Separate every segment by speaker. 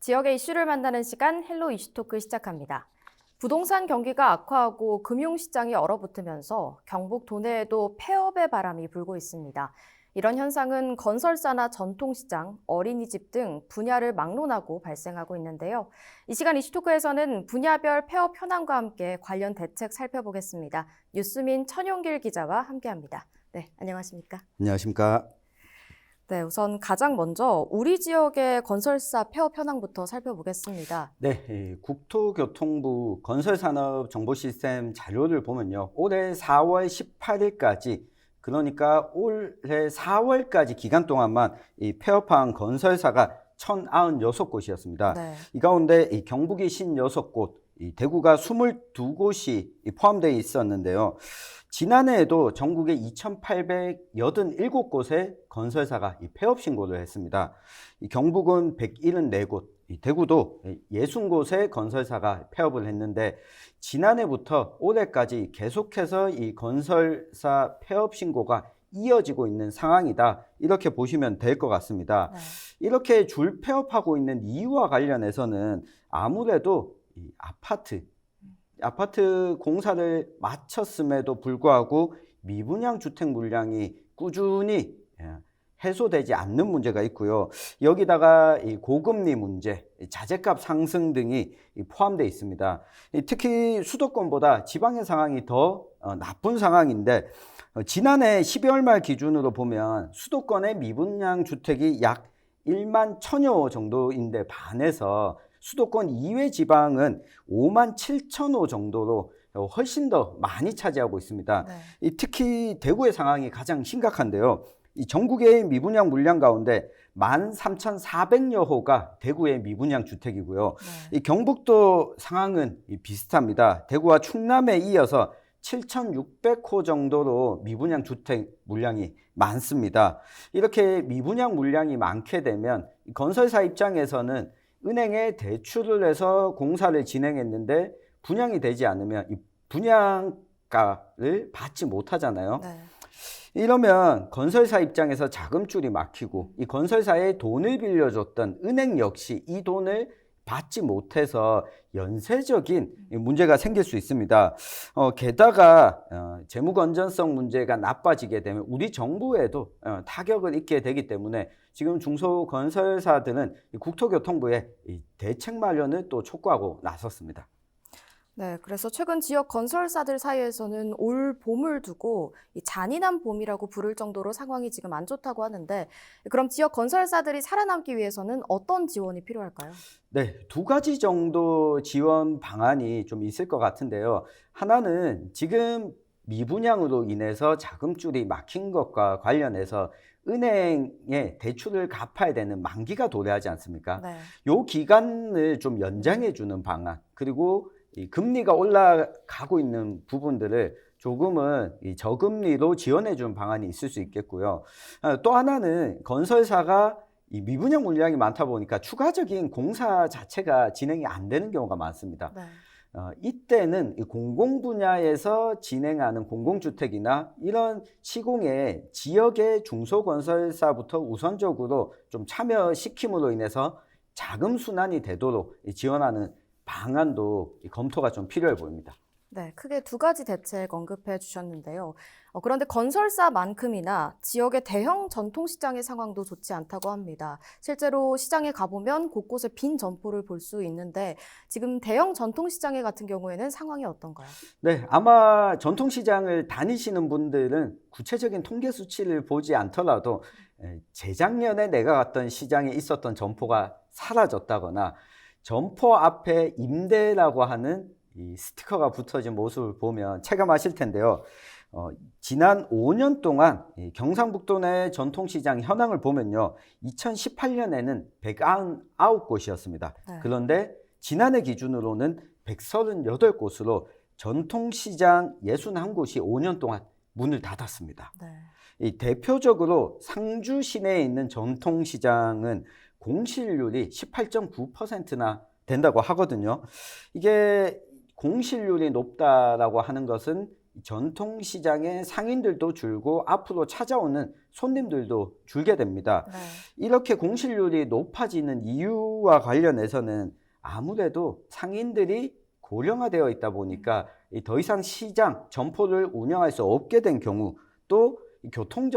Speaker 1: 지역의 이슈를 만나는 시간 헬로 이슈토크 시작합니다. 부동산 경기가 악화하고 금융시장이 얼어붙으면서 경북 도내에도 폐업의 바람이 불고 있습니다. 이런 현상은 건설사나 전통시장, 어린이집 등 분야를 막론하고 발생하고 있는데요. 이 시간 이슈토크에서는 분야별 폐업 현황과 함께 관련 대책 살펴보겠습니다. 뉴스민 천용길 기자와 함께합니다. 네, 안녕하십니까?
Speaker 2: 안녕하십니까?
Speaker 1: 네, 우선 가장 먼저 우리 지역의 건설사 폐업 현황부터 살펴보겠습니다.
Speaker 2: 네, 국토교통부 건설산업정보시스템 자료를 보면요. 올해 4월 18일까지, 그러니까 올해 4월까지 기간 동안만 이 폐업한 건설사가 1,096곳이었습니다.
Speaker 1: 네.
Speaker 2: 이 가운데 이 경북이 56곳, 이 대구가 22곳이 포함되어 있었는데요. 지난해에도 전국에 2,887곳의 건설사가 폐업 신고를 했습니다. 이 경북은 174곳, 이 대구도 60곳의 건설사가 폐업을 했는데 지난해부터 올해까지 계속해서 이 건설사 폐업 신고가 이어지고 있는 상황이다. 이렇게 보시면 될 것 같습니다.
Speaker 1: 네.
Speaker 2: 이렇게 줄 폐업하고 있는 이유와 관련해서는 아무래도 이 아파트 공사를 마쳤음에도 불구하고 미분양 주택 물량이 꾸준히 해소되지 않는 문제가 있고요. 여기다가 이 고금리 문제, 자재값 상승 등이 포함되어 있습니다. 특히 수도권보다 지방의 상황이 더 나쁜 상황인데 지난해 12월 말 기준으로 보면 수도권의 미분양 주택이 약 1만 1천여 호 정도인데 반해서 수도권 이외 지방은 5만 7천 호 정도로 훨씬 더 많이 차지하고 있습니다.
Speaker 1: 네.
Speaker 2: 특히 대구의 상황이 가장 심각한데요. 이 전국의 미분양 물량 가운데 13,400여 호가 대구의 미분양 주택이고요.
Speaker 1: 네.
Speaker 2: 이 경북도 상황은 비슷합니다. 대구와 충남에 이어서 7,600호 정도로 미분양 주택 물량이 많습니다. 이렇게 미분양 물량이 많게 되면 건설사 입장에서는 은행에 대출을 해서 공사를 진행했는데 분양이 되지 않으면 이 분양가를 받지 못하잖아요.
Speaker 1: 네.
Speaker 2: 이러면 건설사 입장에서 자금줄이 막히고 이 건설사에 돈을 빌려줬던 은행 역시 이 돈을 받지 못해서 연쇄적인 문제가 생길 수 있습니다. 게다가 재무 건전성 문제가 나빠지게 되면 우리 정부에도 타격을 입게 되기 때문에 지금 중소건설사들은 국토교통부에 대책 마련을 또 촉구하고 나섰습니다.
Speaker 1: 네, 그래서 최근 지역 건설사들 사이에서는 올 봄을 두고 이 잔인한 봄이라고 부를 정도로 상황이 지금 안 좋다고 하는데, 그럼 지역 건설사들이 살아남기 위해서는 어떤 지원이 필요할까요?
Speaker 2: 네, 두 가지 정도 지원 방안이 좀 있을 것 같은데요. 하나는 지금 미분양으로 인해서 자금줄이 막힌 것과 관련해서 은행에 대출을 갚아야 되는 만기가 도래하지 않습니까?
Speaker 1: 네.
Speaker 2: 요 기간을 좀 연장해 주는 방안, 그리고 이 금리가 올라가고 있는 부분들을 조금은 이 저금리로 지원해 주는 방안이 있을 수 있겠고요. 또 하나는 건설사가 이 미분양 물량이 많다 보니까 추가적인 공사 자체가 진행이 안 되는 경우가 많습니다.
Speaker 1: 네.
Speaker 2: 이때는 이 공공 분야에서 진행하는 공공주택이나 이런 시공에 지역의 중소건설사부터 우선적으로 좀 참여시킴으로 인해서 자금 순환이 되도록 지원하는 방안도 검토가 좀 필요해 보입니다.
Speaker 1: 네, 크게 두 가지 대책 언급해 주셨는데요. 그런데 건설사만큼이나 지역의 대형 전통시장의 상황도 좋지 않다고 합니다. 실제로 시장에 가보면 곳곳에 빈 점포를 볼 수 있는데 지금 대형 전통시장에 같은 경우에는 상황이 어떤가요?
Speaker 2: 네, 아마 전통시장을 다니시는 분들은 구체적인 통계 수치를 보지 않더라도 재작년에 내가 갔던 시장에 있었던 점포가 사라졌다거나 점포 앞에 임대라고 하는 이 스티커가 붙어진 모습을 보면 체감하실 텐데요. 지난 5년 동안 이 경상북도 내 전통시장 현황을 보면요. 2018년에는 199곳이었습니다.
Speaker 1: 네.
Speaker 2: 그런데 지난해 기준으로는 138곳으로 전통시장 61곳이 5년 동안 문을 닫았습니다.
Speaker 1: 네.
Speaker 2: 이 대표적으로 상주 시내에 있는 전통시장은 공실률이 18.9%나 된다고 하거든요. 이게 공실률이 높다라고 하는 것은 전통시장의 상인들도 줄고 앞으로 찾아오는 손님들도 줄게 됩니다.
Speaker 1: 네.
Speaker 2: 이렇게 공실률이 높아지는 이유와 관련해서는 아무래도 상인들이 고령화되어 있다 보니까 더 이상 시장, 점포를 운영할 수 없게 된 경우, 또 교통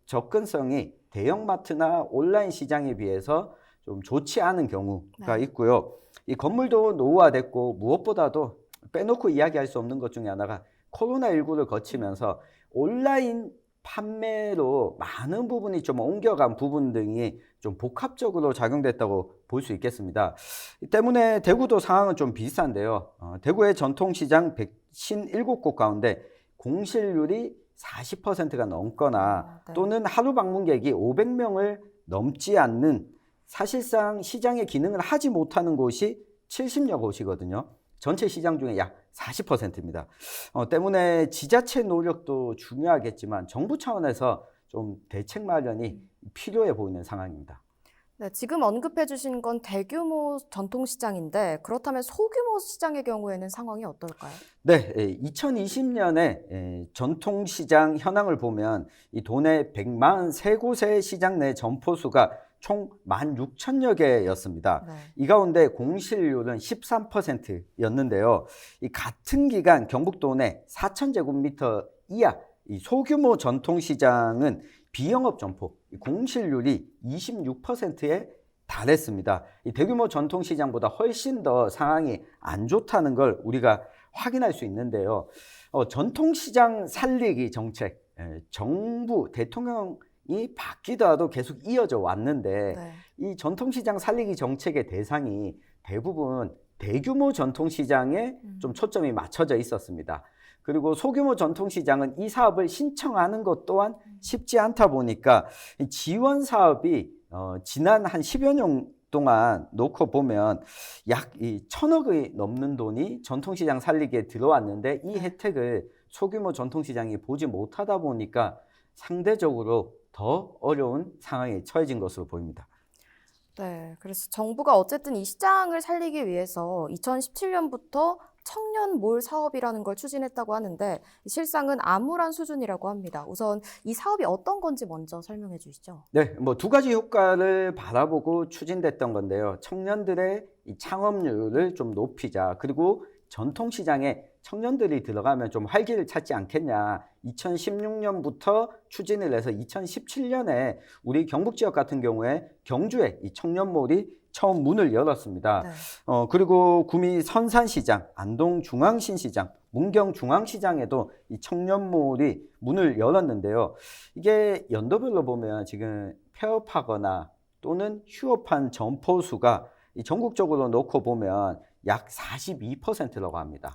Speaker 2: 접근성이 대형마트나 온라인 시장에 비해서 좀 좋지 않은 경우가
Speaker 1: 네.
Speaker 2: 있고요. 이 건물도 노후화됐고 무엇보다도 빼놓고 이야기할 수 없는 것 중에 하나가 코로나19를 거치면서 온라인 판매로 많은 부분이 좀 옮겨간 부분 등이 좀 복합적으로 작용됐다고 볼 수 있겠습니다. 이 때문에 대구도 상황은 좀 비슷한데요. 대구의 전통시장 157곳 가운데 공실률이 40%가 넘거나
Speaker 1: 네.
Speaker 2: 또는 하루 방문객이 500명을 넘지 않는, 사실상 시장의 기능을 하지 못하는 곳이 70여 곳이거든요. 전체 시장 중에 약 40%입니다. 때문에 지자체 노력도 중요하겠지만 정부 차원에서 좀 대책 마련이 필요해 보이는 상황입니다.
Speaker 1: 네, 지금 언급해 주신 건 대규모 전통시장인데 그렇다면 소규모 시장의 경우에는 상황이 어떨까요?
Speaker 2: 네, 2020년에 전통시장 현황을 보면 이 도내 143곳의 시장 내 점포수가 총 16,000여 개였습니다.
Speaker 1: 네.
Speaker 2: 이 가운데 공실률은 13%였는데요. 이 같은 기간 경북도 내 4,000제곱미터 이하 이 소규모 전통시장은 비영업 점포 공실률이 26%에 달했습니다. 이 대규모 전통시장보다 훨씬 더 상황이 안 좋다는 걸 우리가 확인할 수 있는데요. 전통시장 살리기 정책, 정부, 대통령이 바뀌더라도 계속 이어져 왔는데
Speaker 1: 네.
Speaker 2: 이 전통시장 살리기 정책의 대상이 대부분 대규모 전통시장에 좀 초점이 맞춰져 있었습니다. 그리고 소규모 전통시장은 이 사업을 신청하는 것 또한 쉽지 않다 보니까 이 지원 사업이 지난 한 10여 년 동안 놓고 보면 약 1,000억이 넘는 돈이 전통시장 살리기에 들어왔는데 이 혜택을 소규모 전통시장이 보지 못하다 보니까 상대적으로 더 어려운 상황에 처해진 것으로 보입니다.
Speaker 1: 네, 그래서 정부가 어쨌든 이 시장을 살리기 위해서 2017년부터 청년몰 사업이라는 걸 추진했다고 하는데 실상은 암울한 수준이라고 합니다. 우선 이 사업이 어떤 건지 먼저 설명해 주시죠.
Speaker 2: 네, 뭐 두 가지 효과를 바라보고 추진됐던 건데요. 청년들의 이 창업률을 좀 높이자, 그리고 전통시장에 청년들이 들어가면 좀 활기를 찾지 않겠냐. 2016년부터 추진을 해서 2017년에 우리 경북 지역 같은 경우에 경주에 이 청년몰이 처음 문을 열었습니다.
Speaker 1: 네.
Speaker 2: 그리고 구미 선산시장, 안동 중앙신시장, 문경 중앙시장에도 이 청년몰이 문을 열었는데요. 이게 연도별로 보면 지금 폐업하거나 또는 휴업한 점포수가 이 전국적으로 놓고 보면 약 42%라고 합니다.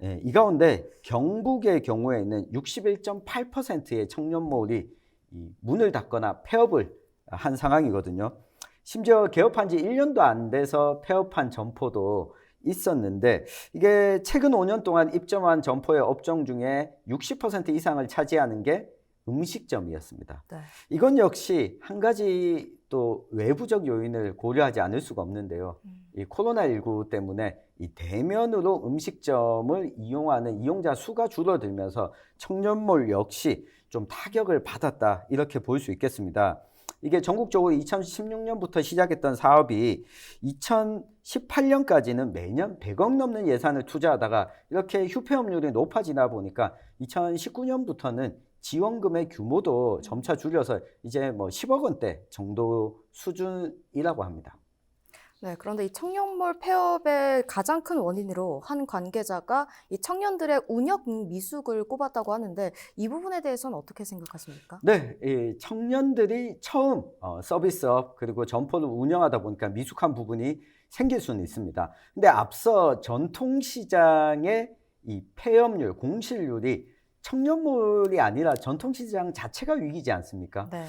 Speaker 1: 네.
Speaker 2: 이 가운데 경북의 경우에는 61.8%의 청년몰이 이 문을 닫거나 폐업을 한 상황이거든요. 심지어 개업한 지 1년도 안 돼서 폐업한 점포도 있었는데 이게 최근 5년 동안 입점한 점포의 업종 중에 60% 이상을 차지하는 게 음식점이었습니다.
Speaker 1: 네.
Speaker 2: 이건 역시 한 가지 또 외부적 요인을 고려하지 않을 수가 없는데요. 이 코로나19 때문에 이 대면으로 음식점을 이용하는 이용자 수가 줄어들면서 청년몰 역시 좀 타격을 받았다, 이렇게 볼 수 있겠습니다. 이게 전국적으로 2016년부터 시작했던 사업이 2018년까지는 매년 100억 넘는 예산을 투자하다가 이렇게 휴폐업률이 높아지다 보니까 2019년부터는 지원금의 규모도 점차 줄여서 이제 뭐 10억 원대 정도 수준이라고 합니다.
Speaker 1: 네, 그런데 이 청년몰 폐업의 가장 큰 원인으로 한 관계자가 이 청년들의 운영 미숙을 꼽았다고 하는데 이 부분에 대해서는 어떻게 생각하십니까?
Speaker 2: 네, 이 청년들이 처음 서비스업 그리고 점포를 운영하다 보니까 미숙한 부분이 생길 수는 있습니다. 근데 앞서 전통시장의 이 폐업률, 공실률이 청년몰이 아니라 전통시장 자체가 위기지 않습니까?
Speaker 1: 네.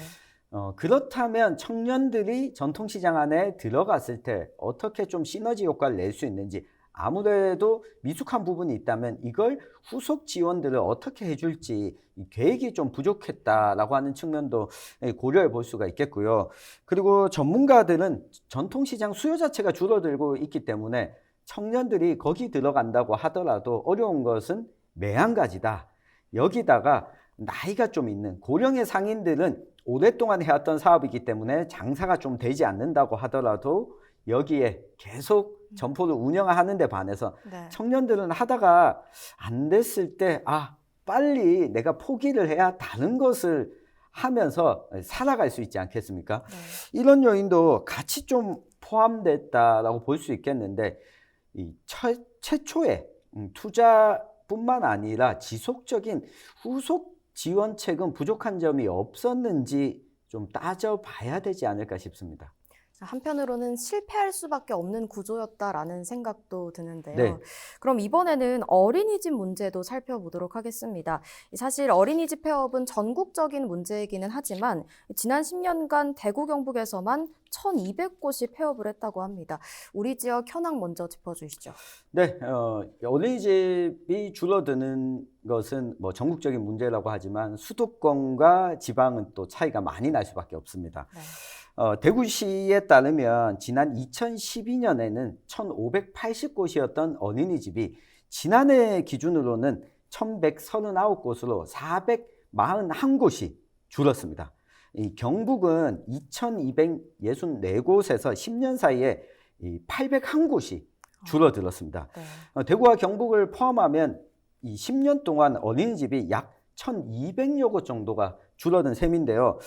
Speaker 2: 그렇다면 청년들이 전통시장 안에 들어갔을 때 어떻게 좀 시너지 효과를 낼 수 있는지, 아무래도 미숙한 부분이 있다면 이걸 후속 지원들을 어떻게 해줄지 이 계획이 좀 부족했다라고 하는 측면도 고려해 볼 수가 있겠고요. 그리고 전문가들은 전통시장 수요 자체가 줄어들고 있기 때문에 청년들이 거기 들어간다고 하더라도 어려운 것은 매한가지다. 여기다가 나이가 좀 있는 고령의 상인들은 오랫동안 해왔던 사업이기 때문에 장사가 좀 되지 않는다고 하더라도 여기에 계속 점포를 운영하는 데 반해서
Speaker 1: 네.
Speaker 2: 청년들은 하다가 안 됐을 때 빨리 내가 포기를 해야 다른 것을 하면서 살아갈 수 있지 않겠습니까?
Speaker 1: 네.
Speaker 2: 이런 요인도 같이 좀 포함됐다라고 볼 수 있겠는데 이 최초의 투자뿐만 아니라 지속적인 후속 지원책은 부족한 점이 없었는지 좀 따져봐야 되지 않을까 싶습니다.
Speaker 1: 한편으로는 실패할 수밖에 없는 구조였다라는 생각도 드는데요.
Speaker 2: 네.
Speaker 1: 그럼 이번에는 어린이집 문제도 살펴보도록 하겠습니다. 사실 어린이집 폐업은 전국적인 문제이기는 하지만 지난 10년간 대구 경북에서만 1,200곳이 폐업을 했다고 합니다. 우리 지역 현황 먼저 짚어주시죠.
Speaker 2: 네, 어린이집이 줄어드는 것은 뭐 전국적인 문제라고 하지만 수도권과 지방은 또 차이가 많이 날 수밖에 없습니다.
Speaker 1: 네.
Speaker 2: 대구시에 따르면 지난 2012년에는 1,580곳이었던 어린이집이 지난해 기준으로는 1,139곳으로 441곳이 줄었습니다. 이 경북은 2,264곳에서 10년 사이에 801곳이 줄어들었습니다.
Speaker 1: 네.
Speaker 2: 대구와 경북을 포함하면 이 10년 동안 어린이집이 약 1,200여 곳 정도가 줄어든 셈인데요.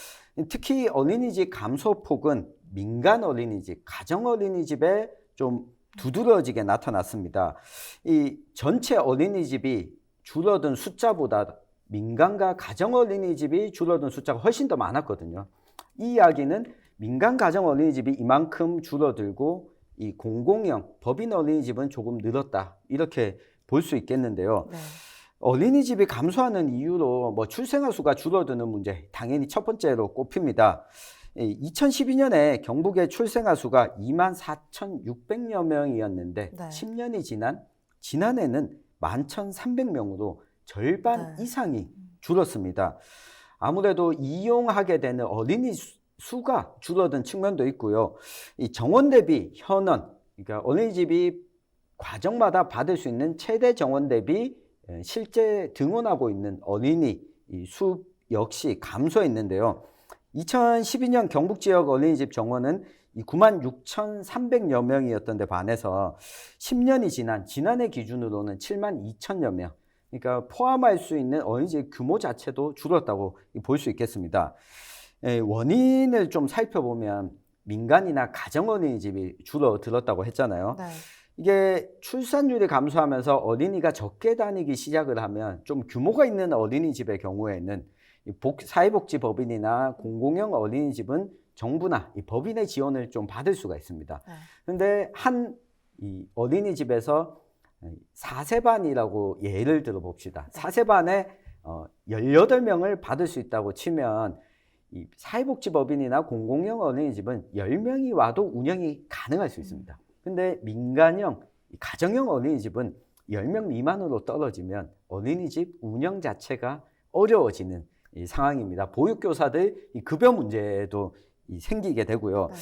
Speaker 2: 특히 어린이집 감소폭은 민간 어린이집, 가정 어린이집에 좀 두드러지게 나타났습니다. 이 전체 어린이집이 줄어든 숫자보다 민간과 가정 어린이집이 줄어든 숫자가 훨씬 더 많았거든요. 이 이야기는 민간 가정 어린이집이 이만큼 줄어들고 이 공공형 법인 어린이집은 조금 늘었다, 이렇게 볼 수 있겠는데요.
Speaker 1: 네.
Speaker 2: 어린이집이 감소하는 이유로 뭐 출생아 수가 줄어드는 문제, 당연히 첫 번째로 꼽힙니다. 2012년에 경북의 출생아 수가 24,600여 명이었는데
Speaker 1: 네.
Speaker 2: 10년이 지난 지난해는 11,300명으로 절반
Speaker 1: 네.
Speaker 2: 이상이 줄었습니다. 아무래도 이용하게 되는 어린이 수가 줄어든 측면도 있고요. 이 정원 대비 현원, 그러니까 어린이집이 과정마다 받을 수 있는 최대 정원 대비 실제 등원하고 있는 어린이 수 역시 감소했는데요. 2012년 경북 지역 어린이집 정원은 96,300여 명이었던 데 반해서 10년이 지난 지난해 기준으로는 72,000여 명, 그러니까 포함할 수 있는 어린이집 규모 자체도 줄었다고 볼 수 있겠습니다. 원인을 좀 살펴보면 민간이나 가정 어린이집이 줄어들었다고 했잖아요.
Speaker 1: 네.
Speaker 2: 이게 출산율이 감소하면서 어린이가 적게 다니기 시작을 하면 좀 규모가 있는 어린이집의 경우에는 사회복지법인이나 공공형 어린이집은 정부나 이 법인의 지원을 좀 받을 수가 있습니다. 그런데 이 어린이집에서 4세반이라고 예를 들어 봅시다. 4세반에 18명을 받을 수 있다고 치면 이 사회복지법인이나 공공형 어린이집은 10명이 와도 운영이 가능할 수 있습니다. 근데 민간형, 가정형 어린이집은 10명 미만으로 떨어지면 어린이집 운영 자체가 어려워지는 이 상황입니다. 보육교사들 급여 문제도 생기게 되고요.
Speaker 1: 네.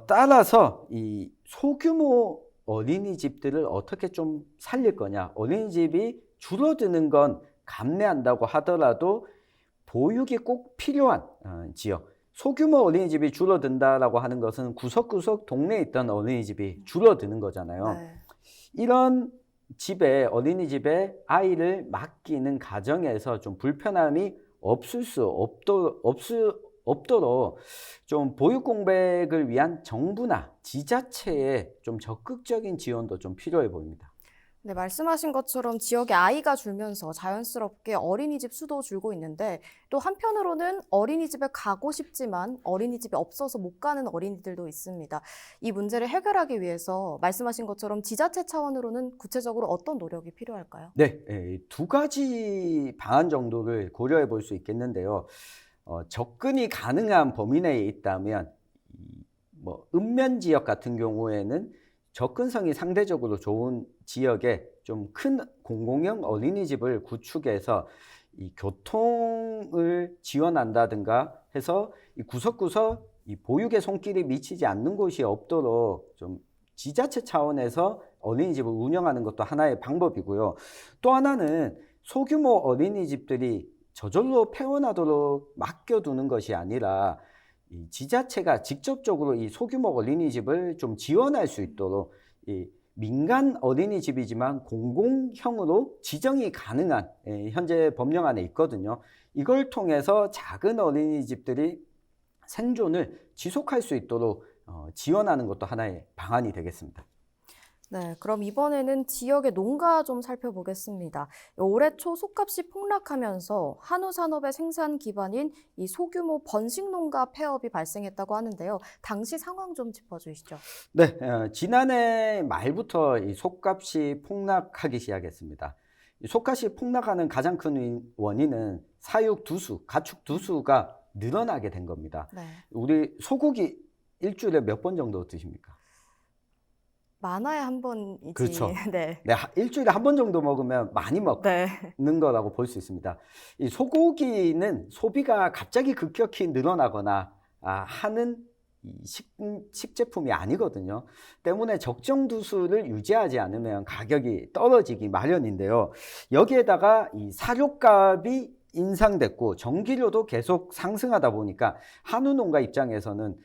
Speaker 2: 따라서 이 소규모 어린이집들을 어떻게 좀 살릴 거냐. 어린이집이 줄어드는 건 감내한다고 하더라도 보육이 꼭 필요한 지역. 소규모 어린이집이 줄어든다라고 하는 것은 구석구석 동네에 있던 어린이집이 줄어드는 거잖아요.
Speaker 1: 네.
Speaker 2: 이런 어린이집에 아이를 맡기는 가정에서 좀 불편함이 없도록 좀 보육 공백을 위한 정부나 지자체의 좀 적극적인 지원도 좀 필요해 보입니다.
Speaker 1: 네, 말씀하신 것처럼 지역에 아이가 줄면서 자연스럽게 어린이집 수도 줄고 있는데 또 한편으로는 어린이집에 가고 싶지만 어린이집이 없어서 못 가는 어린이들도 있습니다. 이 문제를 해결하기 위해서 말씀하신 것처럼 지자체 차원으로는 구체적으로 어떤 노력이 필요할까요?
Speaker 2: 네, 두 가지 방안 정도를 고려해 볼 수 있겠는데요. 접근이 가능한 범위 내에 있다면 뭐 읍면 지역 같은 경우에는 접근성이 상대적으로 좋은 지역에 좀 큰 공공형 어린이집을 구축해서 이 교통을 지원한다든가 해서 이 구석구석 이 보육의 손길이 미치지 않는 곳이 없도록 좀 지자체 차원에서 어린이집을 운영하는 것도 하나의 방법이고요. 또 하나는 소규모 어린이집들이 저절로 폐원하도록 맡겨두는 것이 아니라 이 지자체가 직접적으로 이 소규모 어린이집을 좀 지원할 수 있도록 이 민간 어린이집이지만 공공형으로 지정이 가능한 현재 법령안에 있거든요. 이걸 통해서 작은 어린이집들이 생존을 지속할 수 있도록 지원하는 것도 하나의 방안이 되겠습니다.
Speaker 1: 네, 그럼 이번에는 지역의 농가 좀 살펴보겠습니다. 올해 초 솥값이 폭락하면서 한우 산업의 생산 기반인 이 소규모 번식 농가 폐업이 발생했다고 하는데요. 당시 상황 좀 짚어주시죠.
Speaker 2: 네, 지난해 말부터 이 솥값이 폭락하기 시작했습니다. 이 솥값이 폭락하는 가장 큰 원인은 사육 두수, 가축 두수가 늘어나게 된 겁니다.
Speaker 1: 네.
Speaker 2: 우리 소고기 일주일에 몇 번 정도 드십니까?
Speaker 1: 많아야 한 번이지.
Speaker 2: 그렇죠.
Speaker 1: 네.
Speaker 2: 네, 일주일에 한 번 정도 먹으면 많이
Speaker 1: 네.
Speaker 2: 먹는 거라고 볼 수 있습니다. 이 소고기는 소비가 갑자기 급격히 늘어나거나 하는 이 식제품이 아니거든요. 때문에 적정 두수를 유지하지 않으면 가격이 떨어지기 마련인데요. 여기에다가 이 사료값이 인상됐고 전기료도 계속 상승하다 보니까 한우 농가 입장에서는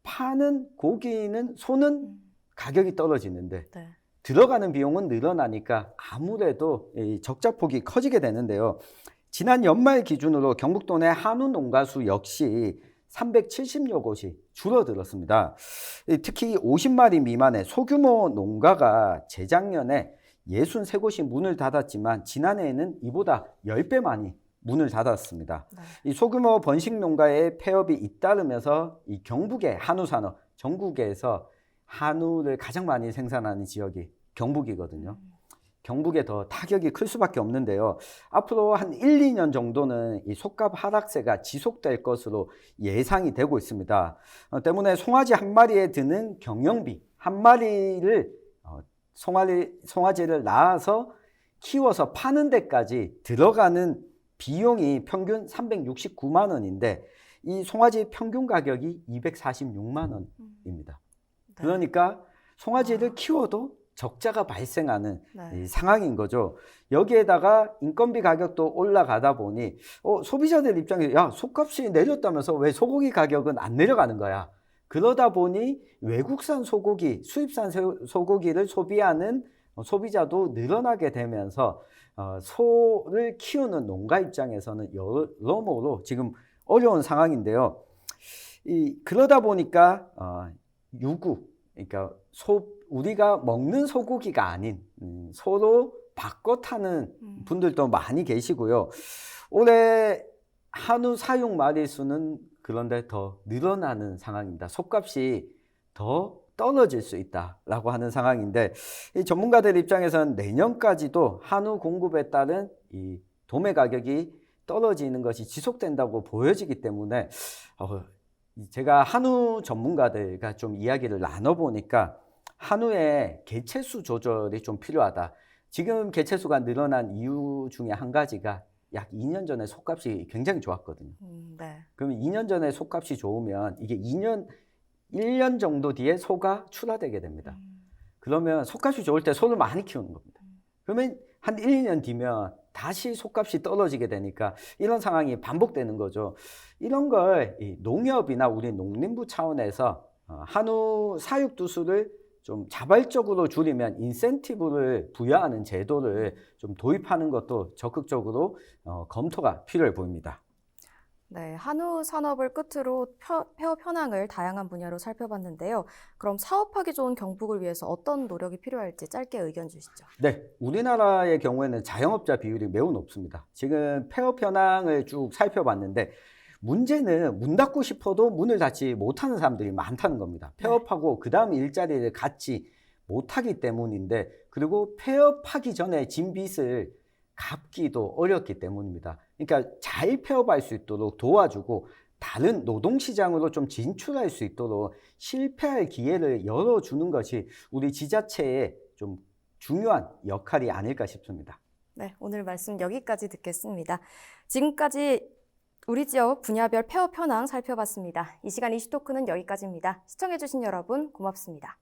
Speaker 2: 파는 고기는 소는 가격이 떨어지는데
Speaker 1: 네.
Speaker 2: 들어가는 비용은 늘어나니까 아무래도 이 적자폭이 커지게 되는데요. 지난 연말 기준으로 경북도 내 한우 농가 수 역시 370여 곳이 줄어들었습니다. 특히 50마리 미만의 소규모 농가가 재작년에 63곳이 문을 닫았지만 지난해에는 이보다 10배 많이 문을 닫았습니다.
Speaker 1: 네.
Speaker 2: 이 소규모 번식 농가의 폐업이 잇따르면서 이 경북의 한우 산업, 전국에서 한우를 가장 많이 생산하는 지역이 경북이거든요. 경북에 더 타격이 클 수밖에 없는데요. 앞으로 한 1, 2년 정도는 이 솥값 하락세가 지속될 것으로 예상이 되고 있습니다. 때문에 송아지 한 마리에 드는 경영비, 한 마리를 송아지를 낳아서 키워서 파는 데까지 들어가는 비용이 평균 369만 원인데 이 송아지 평균 가격이 246만 원입니다. 그러니까 송아지를 키워도 적자가 발생하는
Speaker 1: 네.
Speaker 2: 이 상황인 거죠. 여기에다가 인건비 가격도 올라가다 보니 소비자들 입장에서 야, 솥값이 내렸다면서 왜 소고기 가격은 안 내려가는 거야? 그러다 보니 외국산 소고기, 수입산 소고기를 소비하는 소비자도 늘어나게 되면서 소를 키우는 농가 입장에서는 여러모로 지금 어려운 상황인데요. 그러다 보니까 유구, 그러니까 우리가 먹는 소고기가 아닌 소로 바꿔 타는 분들도 많이 계시고요. 올해 한우 사육 마리수는 그런데 더 늘어나는 상황입니다. 솥값이 더 떨어질 수 있다라고 하는 상황인데 이 전문가들 입장에서는 내년까지도 한우 공급에 따른 이 도매 가격이 떨어지는 것이 지속된다고 보여지기 때문에 제가 한우 전문가들과 좀 이야기를 나눠보니까 한우의 개체수 조절이 좀 필요하다. 지금 개체수가 늘어난 이유 중에 한 가지가 약 2년 전에 솥값이 굉장히 좋았거든요.
Speaker 1: 네.
Speaker 2: 그러면 2년 전에 솥값이 좋으면 이게 1년 정도 뒤에 소가 출하되게 됩니다. 그러면 솥값이 좋을 때 소를 많이 키우는 겁니다. 그러면 한 1, 2년 뒤면 다시 솥값이 떨어지게 되니까 이런 상황이 반복되는 거죠. 이런 걸 농협이나 우리 농림부 차원에서 한우 사육 두수를 좀 자발적으로 줄이면 인센티브를 부여하는 제도를 좀 도입하는 것도 적극적으로 검토가 필요해 보입니다.
Speaker 1: 네, 한우 산업을 끝으로 폐업 현황을 다양한 분야로 살펴봤는데요. 그럼 사업하기 좋은 경북을 위해서 어떤 노력이 필요할지 짧게 의견 주시죠.
Speaker 2: 네, 우리나라의 경우에는 자영업자 비율이 매우 높습니다. 지금 폐업 현황을 쭉 살펴봤는데 문제는 문 닫고 싶어도 문을 닫지 못하는 사람들이 많다는 겁니다. 폐업하고 그 다음 일자리를 갖지 못하기 때문인데 그리고 폐업하기 전에 진 빚을 갚기도 어렵기 때문입니다. 그러니까 잘 폐업할 수 있도록 도와주고 다른 노동시장으로 좀 진출할 수 있도록 실패할 기회를 열어주는 것이 우리 지자체의 좀 중요한 역할이 아닐까 싶습니다.
Speaker 1: 네, 오늘 말씀 여기까지 듣겠습니다. 지금까지 우리 지역 분야별 폐업 현황 살펴봤습니다. 이 시간 이슈토크는 여기까지입니다. 시청해주신 여러분 고맙습니다.